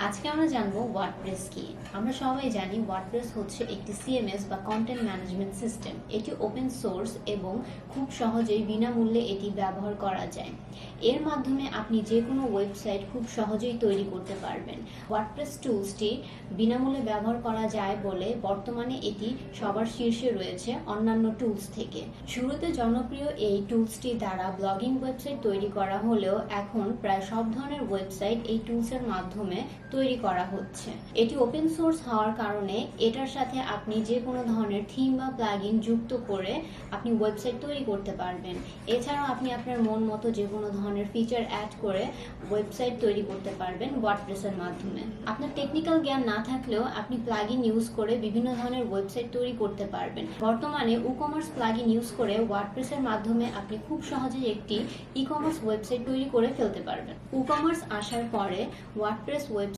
আজকে আমরা জানবো ওয়ার্ডপ্রেস কি। আমরা সবাই জানি ওয়ার্ডপ্রেস হচ্ছে একটি সিএমএস বা কন্টেন্ট ম্যানেজমেন্ট সিস্টেম। এটি ওপেন সোর্স এবং খুব সহজেই বিনামূল্যে এটি ব্যবহার করা যায়। এর মাধ্যমে আপনি যে কোনো ওয়েবসাইট খুব সহজেই তৈরি করতে পারবেন। ওয়ার্ডপ্রেস টুলসটি বিনামূল্যে ব্যবহার করা যায় বলে বর্তমানে এটি সবার শীর্ষে রয়েছে অন্যান্য টুলস থেকে। শুরুতে জনপ্রিয় এই টুলসটি দ্বারা ব্লগিং ওয়েবসাইট তৈরি করা হলেও এখন প্রায় সব ধরনের ওয়েবসাইট এই টুলসের মাধ্যমে তৈরি করা হচ্ছে। এটি ওপেন সোর্স হওয়ার কারণে এটার সাথে আপনি যে কোনো ধরনের থিম বা প্লাগইন যুক্ত করে আপনি ওয়েবসাইট তৈরি করতে পারবেন। এছাড়াও আপনি আপনার মন মতো যে কোনো ধরনের ফিচার অ্যাড করে ওয়েবসাইট তৈরি করতে পারবেন ওয়ার্ডপ্রেসের মাধ্যমে। আপনার টেকনিক্যাল জ্ঞান না থাকলেও আপনি প্লাগইন ইউজ করে বিভিন্ন ধরনের ওয়েবসাইট তৈরি করতে পারবেন। বর্তমানে ই-কমার্স প্লাগইন ইউজ করে ওয়ার্ডপ্রেসের মাধ্যমে আপনি খুব সহজেই একটি ই-কমার্স ওয়েবসাইট তৈরি করে ফেলতে পারবেন। ই-কমার্স আসার পরে ওয়ার্ডপ্রেস ওয়েবসাইট